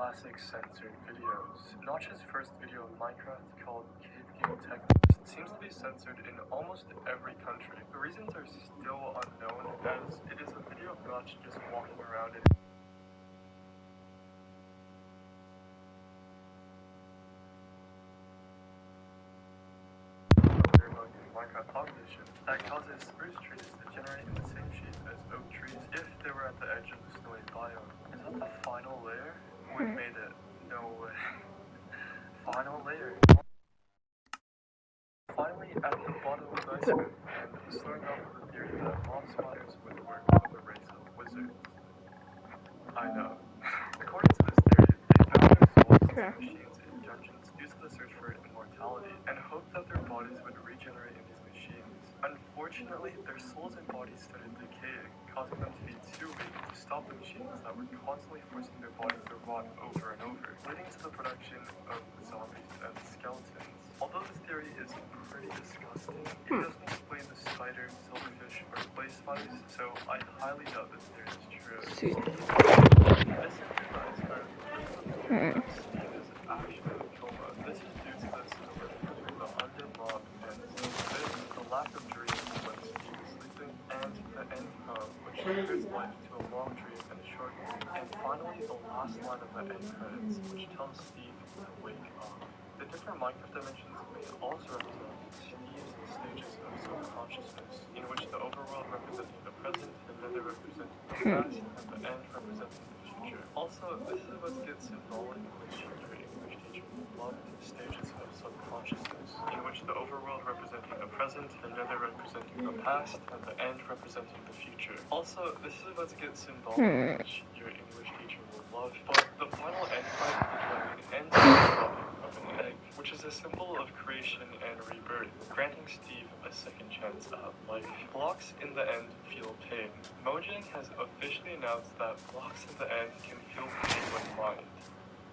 classic censored videos. Notch's first video of Minecraft, called Cave Game Techniques, seems to be censored in almost every country. The reasons are still unknown, as it is a video of Notch just walking around in Minecraft population that causes spruce trees to generate in the same shape as oak trees if they were at the edge of the snowy biome. Is that the final layer? We made it. No way. Final layer. Finally, at the bottom of the iceberg, and starting off with the theory that mob spawners would work with the race of wizards. I know. According to this theory, they found their souls in machines in dungeons due to the search for immortality, and hoped that their bodies would regenerate in these machines. Unfortunately, their souls and bodies started decaying, causing them to be too weak to stop the machines that were constantly forcing their bodies to rot over and over, leading to the production of zombies and skeletons. Although this theory is pretty disgusting, it doesn't explain the spider, silverfish, or clay spiders, so I highly doubt this theory is true. This implies that Steve is actually a coma. This is due to the similarity between the undead mob and the lack of dreams when Steve is sleeping, and the end poem, which compares life to a long dream and a short one. And finally, the last line of the end credits, which tells Steve to wake up. The different Minecraft dimensions may also represent Steve's stages of subconsciousness, in which the overworld representing the present, the nether representing the past, and the end representing the future. Also, this is about to get symbolic, which your English teacher will love. Stages of subconsciousness, in which the overworld representing the present, the nether representing the past, and the end representing the future. Also, this is about to get symbolic, which your English teacher will love. But the final end card of the dragon ends with the dropping of an egg, which is a symbol of creation and rebirth, granting Steve a second chance at life. Blocks in the end feel pain. Mojang has officially announced that blocks in the end can feel pain when mined.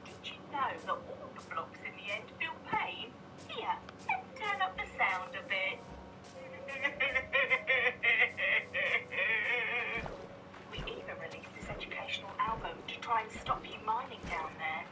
Did you know that all the blocks in the end feel pain? Here, let's turn up the sound a bit. We even released this educational album to try and stop you mining down there.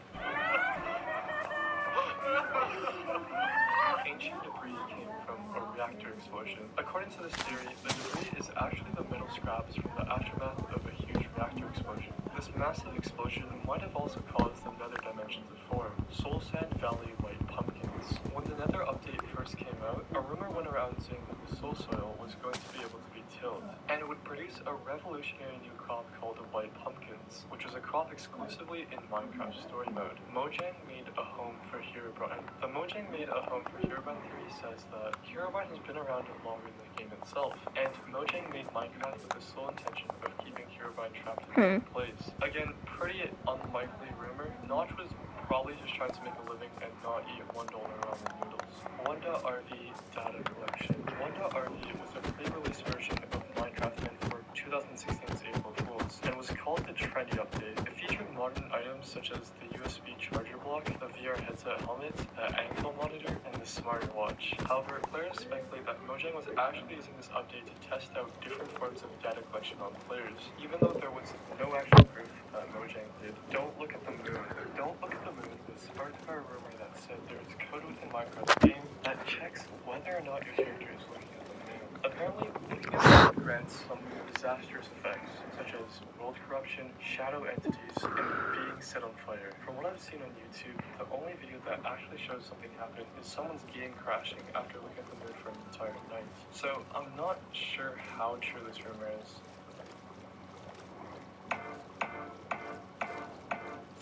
Ancient debris came from a reactor explosion. According to this theory, the debris is actually the metal scraps from the aftermath of a huge reactor explosion. This massive explosion might have also caused the nether dimension to form, Soul Sand Valley white pumpkins. When the nether update first came out, a rumor went around saying that the soul soil was going to be able to be tilled, and it would produce a revolutionary new crop called the white pumpkins, which was a crop exclusively in Minecraft story mode. Mojang made a home for Herobrine. The Mojang made a home for Herobrine theory says that Herobrine has been around longer than the game itself, and Mojang made Minecraft with the sole intention of keeping Herobrine trapped in one place. Again, pretty unlikely rumor. Notch was probably just trying to make a living and not eat $1 ramen noodles. Wanda RV data collection. Wanda RV was a pre-release version of Minecraft meant for 2016's April Fools, and was called the Trendy Update. It featured modern items such as the USB charger block, the VR headset helmet, the ankle monitor, and the smartwatch. However, players speculate that Mojang was actually using this update to test out different forms of data collection on players, even though there was no actual proof that Mojang did. Don't look at the moon. Don't look at the moon was sparked by a rumor that said there is code within Minecraft's game that checks whether or not your character is looking at the moon. Apparently, looking at the moon grants some disastrous effects, such as world corruption, shadow entities, and being set on fire. From what I've seen on YouTube, the only video that actually shows something happen is someone's game crashing after looking at the moon for an entire night. So I'm not sure how true this rumor is.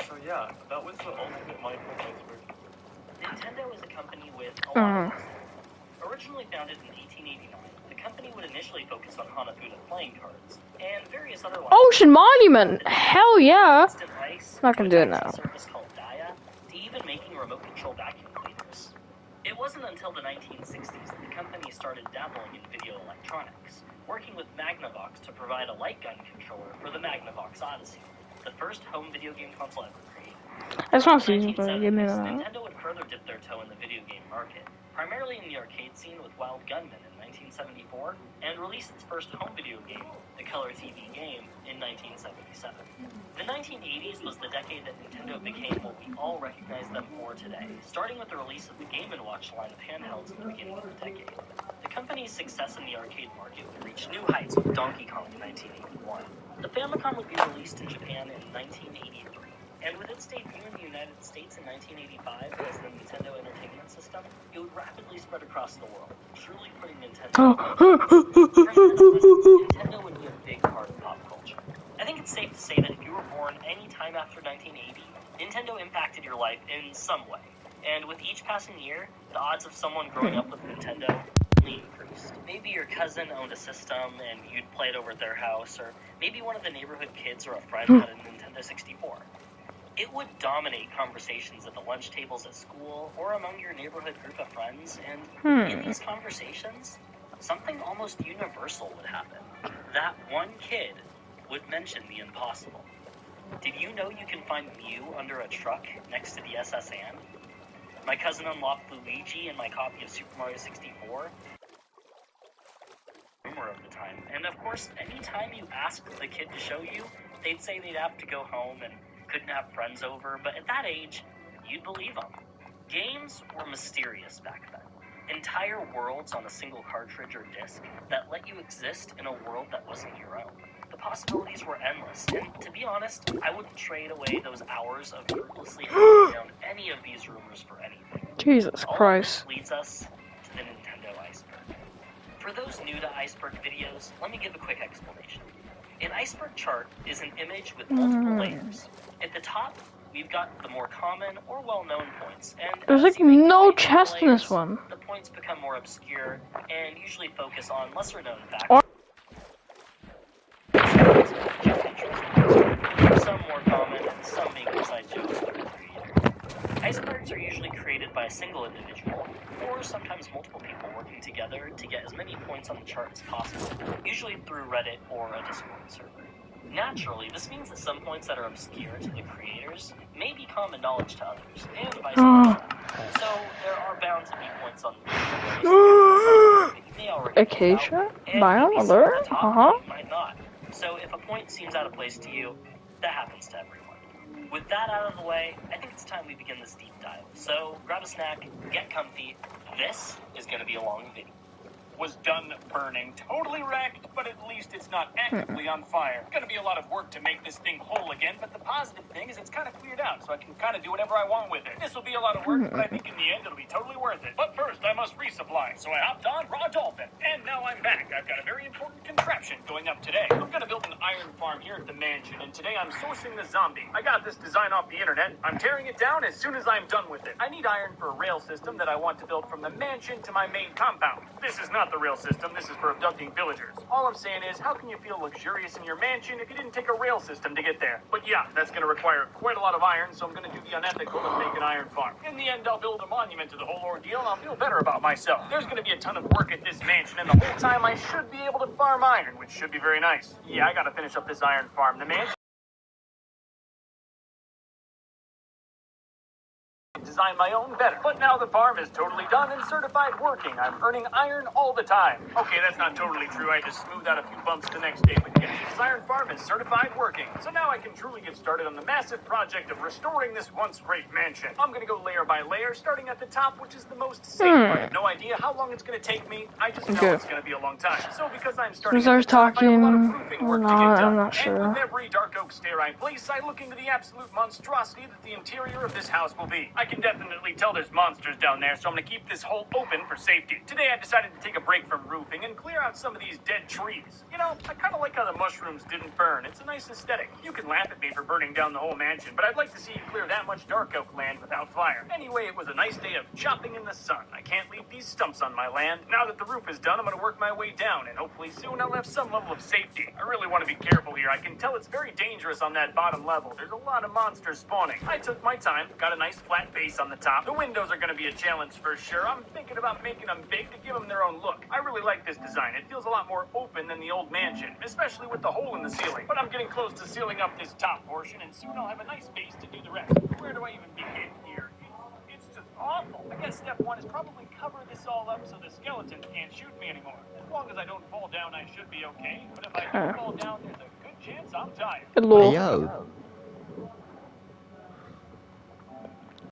So yeah, that was the ultimate Minecraft iceberg. Nintendo is a company with a lot of history. Originally founded in 1889, the company would initially focus on Hanafuda playing cards and various other Ocean Monument! Hell yeah! Instant Ice, I'm not gonna do it now. a service called Daya, to even making remote control vacuum cleaners. It wasn't until the 1960s that the company started dabbling in video electronics, working with Magnavox to provide a light gun controller for the Magnavox Odyssey, the first home video game console ever created. That's not In the season, but give me 1970s, that. Nintendo would further dip their toe in the video game market, primarily in the arcade scene with Wild Gunman in 1974, and released its first home video game, the Color TV Game, in 1977. The 1980s was the decade that Nintendo became what we all recognize them for today, starting with the release of the Game & Watch line of handhelds at the beginning of the decade. The company's success in the arcade market would reach new heights with Donkey Kong in 1981. The Famicom would be released in Japan in 1983, and with its debut in the United States in 1985 as the Nintendo Entertainment System, it would rapidly spread across the world, truly putting Nintendo Nintendo would be a big part of pop culture. I think it's safe to say that if you were born any time after 1980, Nintendo impacted your life in some way. And with each passing year, the odds of someone growing up with Nintendo only increased. Maybe your cousin owned a system and you'd play it over at their house, or maybe one of the neighborhood kids or a friend had a Nintendo 64. It would dominate conversations at the lunch tables at school or among your neighborhood group of friends, and in these conversations, something almost universal would happen. That one kid would mention the impossible. Did you know you can find Mew under a truck next to the SS Anne? My cousin unlocked Luigi in my copy of Super Mario 64. Rumor of the time. And of course, anytime you asked the kid to show you, they'd say they'd have to go home and couldn't have friends over, but at that age, you'd believe them. Games were mysterious back then. Entire worlds on a single cartridge or disc that let you exist in a world that wasn't your own. The possibilities were endless, and to be honest, I wouldn't trade away those hours of fruitlessly hunting down any of these rumors for anything. Jesus All Christ. of this leads us to the Nintendo Iceberg. For those new to Iceberg videos, let me give a quick explanation. An iceberg chart is an image with multiple layers. At the top, we've got the more common or well-known points, and There's as like you make no your way through chest in this layers, one. the points become more obscure and usually focus on lesser-known facts. Or- Some more common and some being inside jokes for the creator. Icebergs are usually created by a single individual, or sometimes multiple people working together to get as many points on the chart as possible, usually through Reddit or a Discord server. Naturally, this means that some points that are obscure to the creators may be common knowledge to others, and vice versa. So, there are bound to be points on the that you may already know Acacia? about, and Biome maybe some alert? at the top that you might not. So, if a point seems out of place to you, that happens to everyone. With that out of the way, I think it's time we begin this deep dive. So, grab a snack, get comfy. This is going to be a long video. Was done burning. Totally wrecked, but at least it's not actively on fire. Gonna be a lot of work to make this thing whole again, but the positive thing is it's kind of cleared out, so I can kind of do whatever I want with it. This will be a lot of work, but I think in the end it'll be totally worth it. But first, I must resupply, so I hopped on Raw Dolphin. And now I'm back. I've got a very important contraption going up today. I'm gonna build an iron farm here at the mansion, and today I'm sourcing the zombie. I got this design off the internet. I'm tearing it down as soon as I'm done with it. I need iron for a rail system that I want to build from the mansion to my main compound. This is not the rail system. This is for abducting villagers. All I'm saying is, how can you feel luxurious in your mansion if you didn't take a rail system to get there? But yeah, that's going to require quite a lot of iron, so I'm going to do the unethical and make an iron farm. In the end, I'll build a monument to the whole ordeal, and I'll feel better about myself. There's going to be a ton of work at this mansion, and the whole time I should be able to farm iron, which should be very nice. Yeah, I got to finish up this iron farm. The mansion design my own better. But now the farm is totally done and certified working. I'm earning iron all the time. Okay, that's not totally true. I just smoothed out a few bumps the next day. But yes, this iron farm is certified working. So now I can truly get started on the massive project of restoring this once great mansion. I'm going to go layer by layer, starting at the top, which is the most safe. I have no idea how long it's going to take me. I just know it's going to be a long time. So because I'm starting at the top, I have a lot of roofing work to get done. I'm not sure. And with every dark oak stair I place, I look into the absolute monstrosity that the interior of this house will be. I can definitely tell there's monsters down there, so I'm going to keep this hole open for safety. Today I decided to take a break from roofing and clear out some of these dead trees. You know, I kind of like how the mushrooms didn't burn. It's a nice aesthetic. You can laugh at me for burning down the whole mansion, but I'd like to see you clear that much dark oak land without fire. Anyway, it was a nice day of chopping in the sun. I can't leave these stumps on my land. Now that the roof is done, I'm going to work my way down, and hopefully soon I'll have some level of safety. I really want to be careful here. I can tell it's very dangerous on that bottom level. There's a lot of monsters spawning. I took my time, got a nice flat base on the top. The windows are going to be a challenge for sure. I'm thinking about making them big to give them their own look. I really like this design. It feels a lot more open than the old mansion, especially with the hole in the ceiling. But I'm getting close to sealing up this top portion, and soon I'll have a nice base to do the rest. Where do I even begin here? It's just awful. I guess guess step one is probably cover this all up so the skeletons can't shoot me anymore. As long as I don't fall down, I should be okay. But if I do fall down, there's a good chance I'm tired. Good Hey lord. yo,